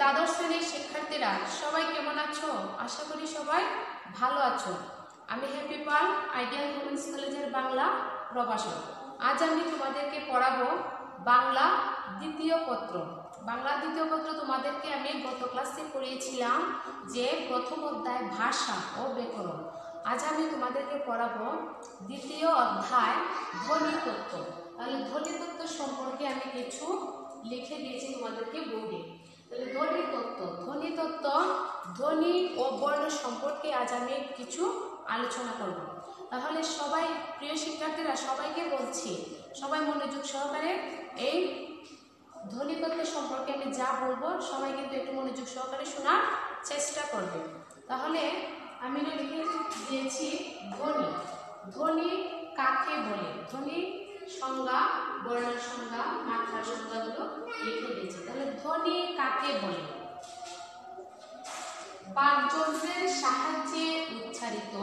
দ্বাদশ শ্রেণীর শিক্ষার্থীরা সবাই কেমন আছো? আশা করি সবাই ভালো আছো। আমি হ্যাপি পাল, আইডিয়াল ওমেন্স কলেজের বাংলা প্রভাষক। আজ আমি তোমাদেরকে পড়াবো বাংলা দ্বিতীয় পত্র। বাংলা দ্বিতীয় পত্র তোমাদেরকে আমি গত ক্লাসে পড়িয়েছিলাম যে প্রথম অধ্যায় ভাষা ও ব্যাকরণ। আজ আমি তোমাদেরকে পড়াবো দ্বিতীয় অধ্যায় ধ্বনিতত্ত্ব। তাহলে ধ্বনিতত্ত্ব সম্পর্কে আমি কিছু লিখে দিয়েছি তোমাদেরকে বোর্ডে। তাহলে ধ্বনিতত্ত্ব, ধ্বনি ও বর্ণ সম্পর্কে আজ আমি কিছু আলোচনা করব। তাহলে সবাই, প্রিয় শিক্ষার্থীরা, সবাইকে বলছি, সবাই মনোযোগ সহকারে এই ধ্বনিতত্ত্ব সম্পর্কে আমি যা বলবো সবাই কিন্তু একটু মনোযোগ সহকারে শোনার চেষ্টা করবে। তাহলে আমি লিখে দিয়েছি ধ্বনি। ধ্বনি কাকে বলে? ধ্বনি সংজ্ঞা, বর্ণের সংজ্ঞা, মাত্রার সংজ্ঞাগুলো লিখে দিয়েছি। তাহলে ধ্বনি কাকে বলে? বাকযন্ত্রের সাহায্যে উচ্চারিত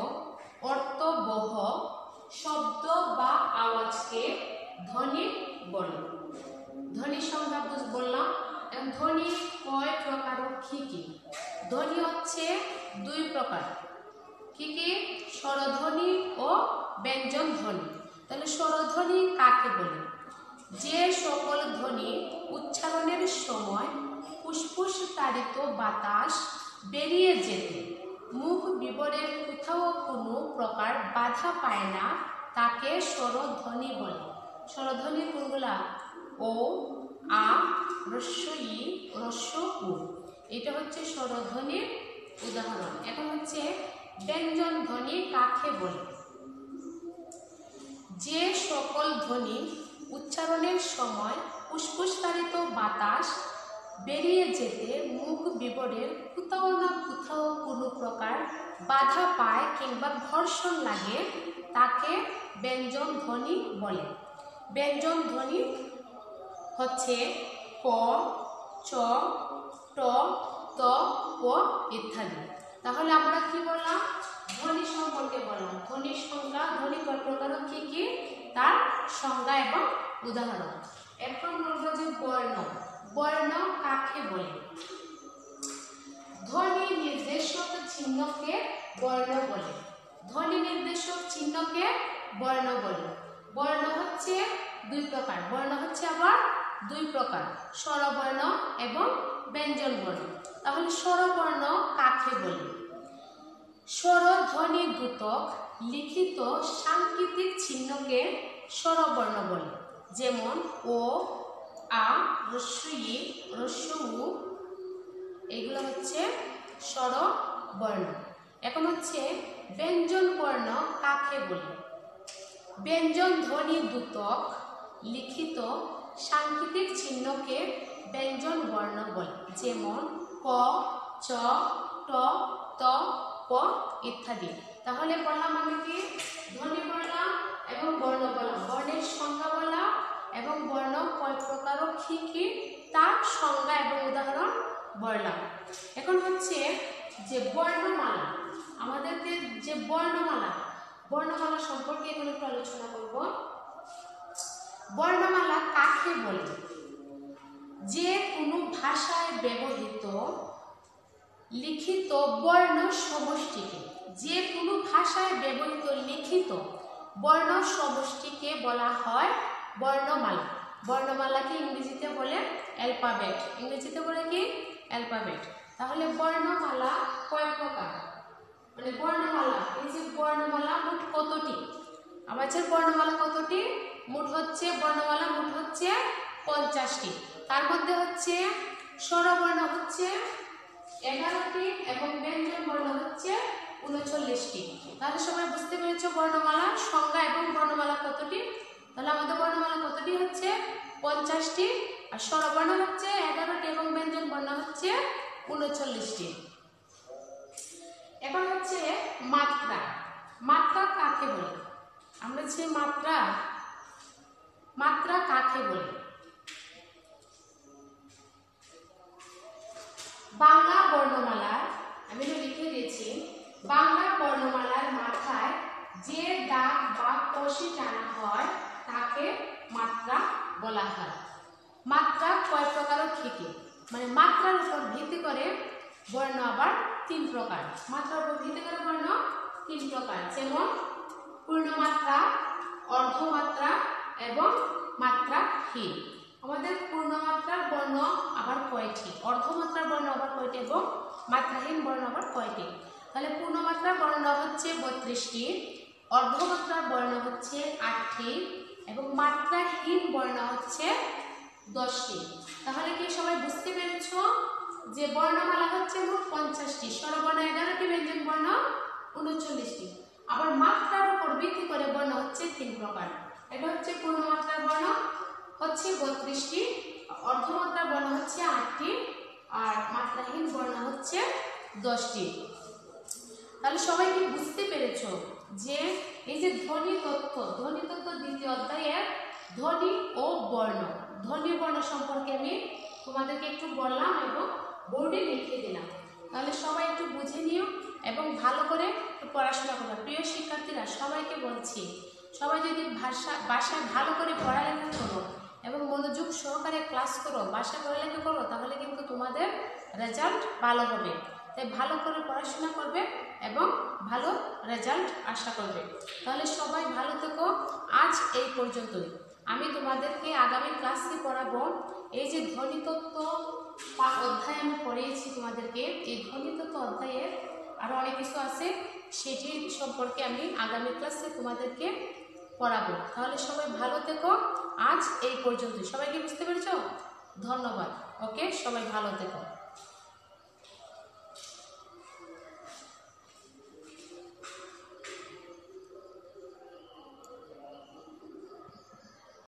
অর্থবহ শব্দ বা আওয়াজকে ধ্বনি বলে। ধ্বনি সংজ্ঞা বললাম। ধ্বনি কয় প্রকার ও কি কি? ধ্বনি হচ্ছে দুই প্রকার। কি কি? স্বরধ্বনি ও ব্যঞ্জন ধ্বনি। তাহলে স্বরধ্বনি কাকে বলে? যে সকল ধ্বনি উচ্চারণের সময় ফুসফুস তাড়িত বাতাস বেরিয়ে যেতে মুখ বিবরের কোথাও কোনো প্রকার বাধা পায় না, তাকে স্বরধ্বনি বলে। স্বরধ্বনি কোনগুলা? ও, আ, হ্রস্ব ই, হ্রস্ব উ। এটা হচ্ছে স্বরধ্বনির উদাহরণ। এখন হচ্ছে ব্যঞ্জন ধ্বনি কাকে বলে? যে সকল ধ্বনি উচ্চারণের সময় ফুসফুসতাড়িত বাতাস বেরিয়ে যেতে মুখ বিবরের কোথাও না কোথাও কোনো প্রকার বাধা পায় কিংবা ঘর্ষণ লাগে, তাকে ব্যঞ্জন ধ্বনি বলে। ব্যঞ্জন ধ্বনি হচ্ছে ক, চ, ট, ত, প ইত্যাদি। তাহলে আমরা কি বললাম? ধ্বনি সম্পর্কে বললাম। ধ্বনির সংজ্ঞা, ধ্বনি কয় প্রকার কি কি, তার সংজ্ঞা এবং উদাহরণ। এখন বলবো যে বর্ণ। বর্ণ কাকে বলে? ধ্বনি নির্দেশক চিহ্নকে বর্ণ বলে। ধ্বনি নির্দেশক চিহ্নকে বর্ণ বলে। বর্ণ হচ্ছে দুই প্রকার। বর্ণ হচ্ছে আবার দুই প্রকার, স্বরবর্ণ এবং ব্যঞ্জন বর্ণ। তাহলে স্বরবর্ণ কাকে বলে? স্বরধ্বনি দ্যোতক লিখিত সাংকেতিক চিহ্নকে স্বরবর্ণ বলে। যেমন ও, আ, হ্রস্ব ই, হ্রস্ব উ, এগুলো হচ্ছে স্বরবর্ণ। এখন হচ্ছে ব্যঞ্জন বর্ণ কাকে বলে? ব্যঞ্জন ধ্বনি দ্যোতক লিখিত সাংকেতিক চিহ্নকে ব্যঞ্জন বর্ণ বলে। যেমন ক, চ, ট, ত, প ইত্যাদি। তাহলে বললাম আমি কি? ধ্বনি বললাম এবং বর্ণ বললাম, বর্ণের সংজ্ঞা বললাম এবং বর্ণ কয় প্রকার ও কি কি, তার সংজ্ঞা এবং উদাহরণ বললাম। এখন হচ্ছে যে বর্ণমালা, আমাদেরকে যে বর্ণমালা, বর্ণমালা সম্পর্কে এখন একটু আলোচনা করব। বর্ণমালা কাকে বলে? যে কোনো ভাষায় ব্যবহৃত লিখিত বর্ণ সমষ্টিকে, যে কোনো ভাষায় ব্যবহৃত লিখিত বর্ণ সমষ্টিকে বলা হয় বর্ণমালা। বর্ণমালাকে ইংরেজিতে বলে অ্যালফাবেট। ইংরেজিতে বলে কি? অ্যালফাবেট। তাহলে বর্ণমালা কয় প্রকার? মানে বর্ণমালা, এই যে বর্ণমালা মোট কতটি? আমাদের বর্ণমালা কতটি? মোট হচ্ছে বর্ণমালা মোট হচ্ছে 50টি। তার মধ্যে হচ্ছে স্বরবর্ণ হচ্ছে 11টি এবং ব্যঞ্জন বর্ণ হচ্ছে 39টি। তাহলে সবাই বুঝতে পেরেছো বর্ণমালার সংজ্ঞা এবং বর্ণমালা কতটি? তাহলে আমাদের বর্ণমালা কতটি হচ্ছে? 50টি। আর স্বরবর্ণ হচ্ছে 11টি এবং ব্যঞ্জন বর্ণ হচ্ছে 39টি। এখন হচ্ছে মাত্রা। মাত্রা কাকে বলে? আমরা যে মাত্রা, মাত্রা কাকে বলে? বাংলা বর্ণমালার, আমি লিখে দিয়েছি, বাংলা বর্ণমালার মাথায় যে দাগ বা কষি টানা হয় তাকে মাত্রা বলা হয়। মাত্রা কয় প্রকার ও কি কি? মানে মাত্রার উপর ভিত্তি করে বর্ণ আবার 3 প্রকার। মাত্রার উপর ভিত্তি করে বর্ণ 3 প্রকার, যেমন পূর্ণমাত্রা, অর্ধমাত্রা এবং মাত্রাহীন। আমাদের পূর্ণমাত্রার বর্ণ আবার কয়টি, অর্ধমাত্রার বর্ণ আবার কয়টি এবং মাত্রাহীন বর্ণ আবার কয়টি? তাহলে পূর্ণমাত্রার বর্ণ হচ্ছে 32টি, অর্ধমাত্রার বর্ণ হচ্ছে 8টি এবং মাত্রাহীন বর্ণ হচ্ছে 10টি। তাহলে কি সবাই বুঝতে পেরেছ যে বর্ণমালা হচ্ছে মোট 50টি, স্বরবর্ণ 11টি, ব্যঞ্জন বর্ণ 39টি। আবার মাত্রার উপর ভিত্তি করে বর্ণ হচ্ছে 3 প্রকার। এটা হচ্ছে পূর্ণমাত্রার বর্ণ হচ্ছে 32টি, অর্ধমাত্রার বর্ণ হচ্ছে 8টি আর মাত্রাহীন বর্ণ হচ্ছে 10টি। তাহলে সবাই কি বুঝতে পেরেছ যে এই যে ধ্বনি তত্ত্ব দ্বিতীয় অধ্যায়ের ধ্বনি ও বর্ণ, ধ্বনি বর্ণ সম্পর্কে আমি তোমাদেরকে একটু বললাম এবং বোর্ডে লিখে দিলাম। তাহলে সবাই একটু বুঝে নিও এবং ভালো করে পড়াশোনা করো। প্রিয় শিক্ষার্থীরা, সবাইকে বলছি, সবাই যদি বাসায় ভালো করে পড়ালেখা করো এবং মনোযোগ সহকারে ক্লাস করো, বাসায় পড়ালেখা করো, তাহলে কিন্তু তোমাদের রেজাল্ট ভালো হবে। তাই ভালো করে পড়াশোনা করবে এবং ভালো রেজাল্ট আশা করবে। তাহলে সবাই ভালো থেকো। আজ এই পর্যন্তই। আমি তোমাদেরকে আগামী ক্লাসে পড়াবো এই যে ধ্বনিতত্ত্ব অধ্যায় আমি পড়িয়েছি তোমাদেরকে, এই ধ্বনিতত্ত্ব অধ্যায়ের আরও অনেক কিছু আছে, সেটি সম্পর্কে আমি আগামী ক্লাসে তোমাদেরকে পড়াবো। তাহলে সবাই ভালো থেকো। আজ এই পর্যন্তই। সবাইকে বুঝতে পেরেছো? ধন্যবাদ। ওকে, সবাই ভালো থেকো।